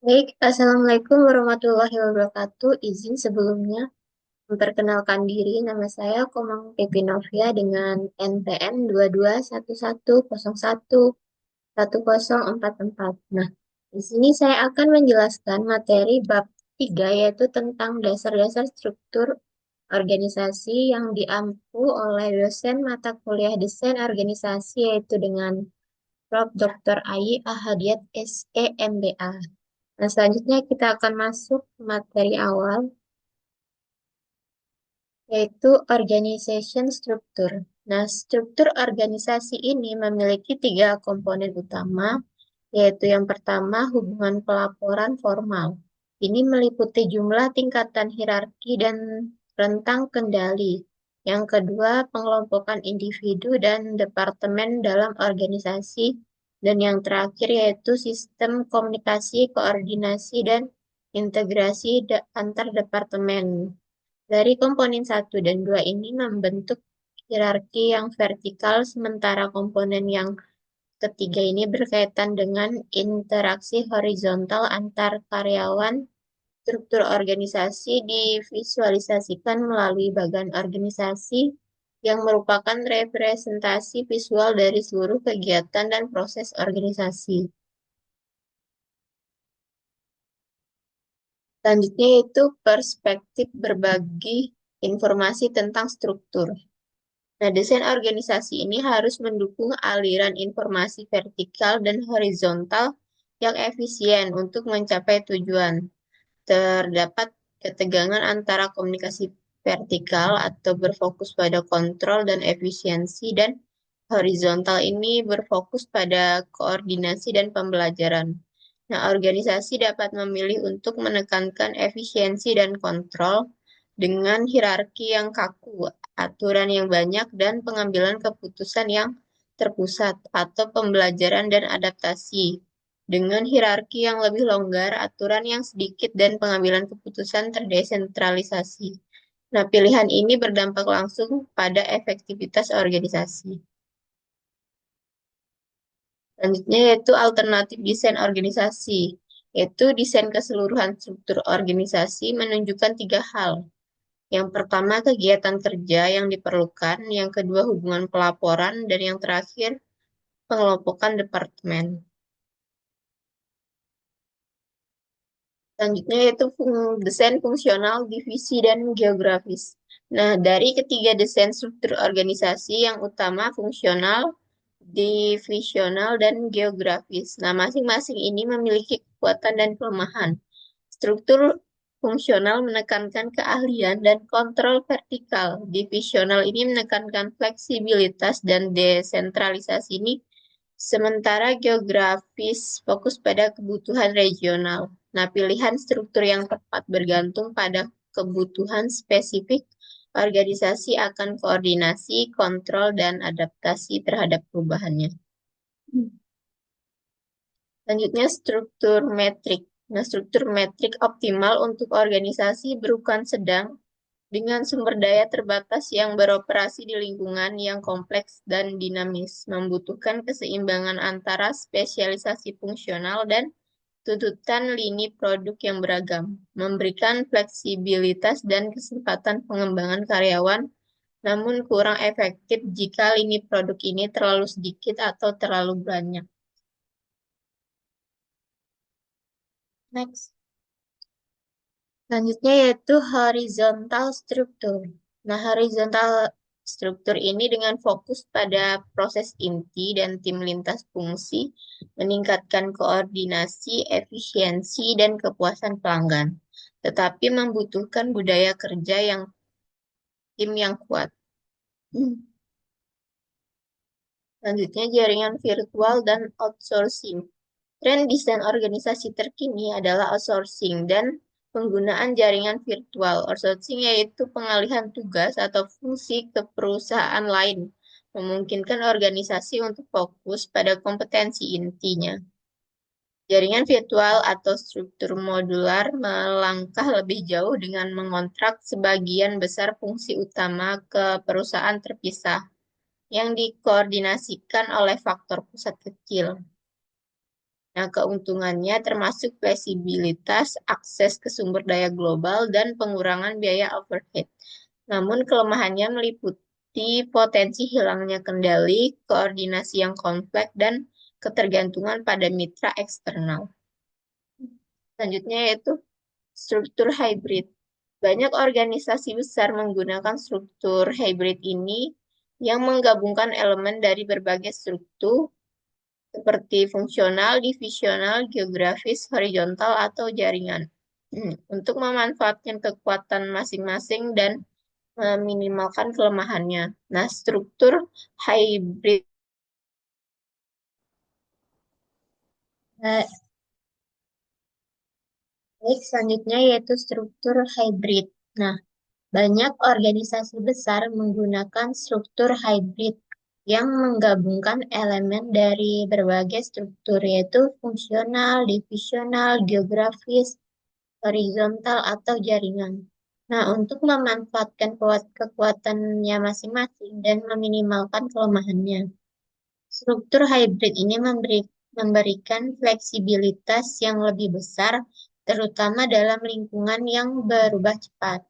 Baik, Assalamualaikum warahmatullahi wabarakatuh. Izin sebelumnya memperkenalkan diri, nama saya Komang Pepi Novia dengan NPM 2211011044. Nah, di sini saya akan menjelaskan materi bab 3 yaitu tentang dasar-dasar struktur organisasi yang diampu oleh dosen mata kuliah desain organisasi yaitu dengan Prof. Dr. Ayi Ahadiat SE MBA. Nah, selanjutnya kita akan masuk ke materi awal, yaitu organization structure. Nah, struktur organisasi ini memiliki tiga komponen utama, yaitu yang pertama hubungan pelaporan formal. Ini meliputi jumlah tingkatan hierarki dan rentang kendali. Yang kedua, pengelompokan individu dan departemen dalam organisasi. Dan yang terakhir yaitu sistem komunikasi, koordinasi, dan integrasi antar departemen. Dari komponen satu dan 2 ini membentuk hierarki yang vertikal, sementara komponen yang ketiga ini berkaitan dengan interaksi horizontal antar karyawan. Struktur organisasi divisualisasikan melalui bagan organisasi yang merupakan representasi visual dari seluruh kegiatan dan proses organisasi. Selanjutnya yaitu perspektif berbagi informasi tentang struktur. Nah, desain organisasi ini harus mendukung aliran informasi vertikal dan horizontal yang efisien untuk mencapai tujuan. Terdapat ketegangan antara komunikasi vertikal atau berfokus pada kontrol dan efisiensi dan horizontal ini berfokus pada koordinasi dan pembelajaran. Nah, organisasi dapat memilih untuk menekankan efisiensi dan kontrol dengan hierarki yang kaku, aturan yang banyak, dan pengambilan keputusan yang terpusat, atau pembelajaran dan adaptasi dengan hierarki yang lebih longgar, aturan yang sedikit, dan pengambilan keputusan terdesentralisasi. Nah, pilihan ini berdampak langsung pada efektivitas organisasi. Selanjutnya yaitu alternatif desain organisasi, yaitu desain keseluruhan struktur organisasi menunjukkan tiga hal. Yang pertama, kegiatan kerja yang diperlukan, yang kedua, hubungan pelaporan, dan yang terakhir, pengelompokan departemen. Selanjutnya yaitu desain fungsional, divisi, dan geografis. Nah, dari ketiga desain struktur organisasi yang utama fungsional, divisional, dan geografis. Nah, masing-masing ini memiliki kekuatan dan kelemahan. Struktur fungsional menekankan keahlian dan kontrol vertikal. Divisional ini menekankan fleksibilitas dan desentralisasi ini. Sementara geografis fokus pada kebutuhan regional. Nah, pilihan struktur yang tepat bergantung pada kebutuhan spesifik organisasi akan koordinasi, kontrol, dan adaptasi terhadap perubahannya. Selanjutnya, struktur metrik. Nah, struktur metrik optimal untuk organisasi berukuran sedang dengan sumber daya terbatas yang beroperasi di lingkungan yang kompleks dan dinamis, membutuhkan keseimbangan antara spesialisasi fungsional dan tuntutan lini produk yang beragam, memberikan fleksibilitas dan kesempatan pengembangan karyawan, namun kurang efektif jika lini produk ini terlalu sedikit atau terlalu banyak. Next. Selanjutnya yaitu horizontal struktur. Nah, horizontal struktur ini dengan fokus pada proses inti dan tim lintas fungsi, meningkatkan koordinasi, efisiensi, dan kepuasan pelanggan. Tetapi membutuhkan budaya kerja yang tim yang kuat. Selanjutnya jaringan virtual dan outsourcing. Tren desain organisasi terkini adalah outsourcing dan penggunaan jaringan virtual. Outsourcing yaitu pengalihan tugas atau fungsi ke perusahaan lain, memungkinkan organisasi untuk fokus pada kompetensi intinya. Jaringan virtual atau struktur modular melangkah lebih jauh dengan mengontrak sebagian besar fungsi utama ke perusahaan terpisah yang dikoordinasikan oleh faktor pusat kecil. Nah, keuntungannya termasuk fleksibilitas, akses ke sumber daya global, dan pengurangan biaya overhead. Namun, kelemahannya meliputi potensi hilangnya kendali, koordinasi yang kompleks, dan ketergantungan pada mitra eksternal. Selanjutnya yaitu struktur hybrid. Banyak organisasi besar menggunakan struktur hybrid ini yang menggabungkan elemen dari berbagai struktur seperti fungsional, divisional, geografis, horizontal, atau jaringan untuk memanfaatkan kekuatan masing-masing dan meminimalkan kelemahannya. Nah, struktur hybrid eh, baik, selanjutnya yaitu struktur hybrid. Nah, banyak organisasi besar menggunakan struktur hybrid yang menggabungkan elemen dari berbagai struktur, yaitu fungsional, divisional, geografis, horizontal, atau jaringan. Nah, untuk memanfaatkan kekuatannya masing-masing dan meminimalkan kelemahannya. Struktur hybrid ini memberikan fleksibilitas yang lebih besar, terutama dalam lingkungan yang berubah cepat.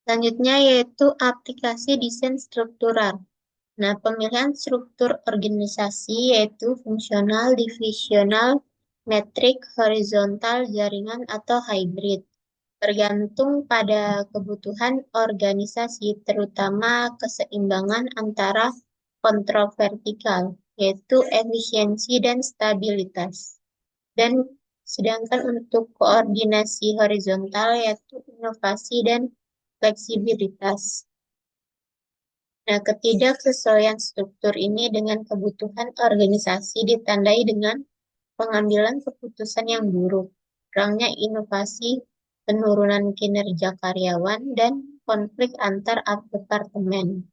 Selanjutnya yaitu aplikasi desain struktural. Nah, pemilihan struktur organisasi yaitu fungsional, divisional, metrik, horizontal, jaringan, atau hybrid. Bergantung pada kebutuhan organisasi, terutama keseimbangan antara kontrol vertikal, yaitu efisiensi dan stabilitas. Dan sedangkan untuk koordinasi horizontal, yaitu inovasi dan fleksibilitas. Nah, ketidaksesuaian struktur ini dengan kebutuhan organisasi ditandai dengan pengambilan keputusan yang buruk, kurangnya inovasi, penurunan kinerja karyawan, dan konflik antar departemen.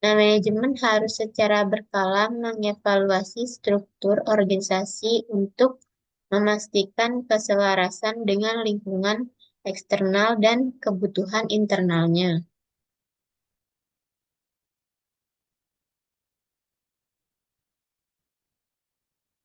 Nah, manajemen harus secara berkala mengevaluasi struktur organisasi untuk memastikan keselarasan dengan lingkungan eksternal dan kebutuhan internalnya.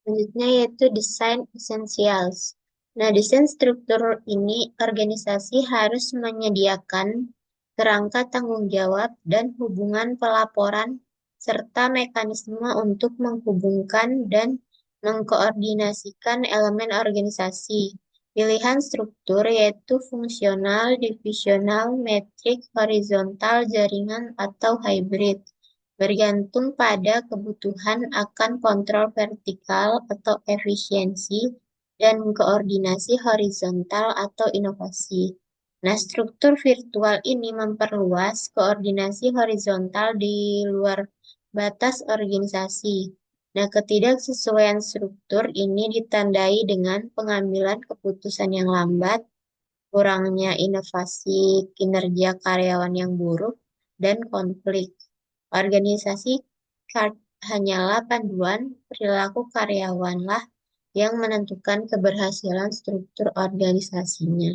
Selanjutnya yaitu desain essentials. Nah, desain struktur ini organisasi harus menyediakan kerangka tanggung jawab dan hubungan pelaporan serta mekanisme untuk menghubungkan dan mengkoordinasikan elemen organisasi. Pilihan struktur yaitu fungsional, divisional, metrik, horizontal, jaringan, atau hybrid bergantung pada kebutuhan akan kontrol vertikal atau efisiensi dan koordinasi horizontal atau inovasi. Nah, struktur virtual ini memperluas koordinasi horizontal di luar batas organisasi. Nah, ketidaksesuaian struktur ini ditandai dengan pengambilan keputusan yang lambat, kurangnya inovasi, kinerja karyawan yang buruk, dan konflik. Organisasi hanyalah panduan, perilaku karyawanlah yang menentukan keberhasilan struktur organisasinya.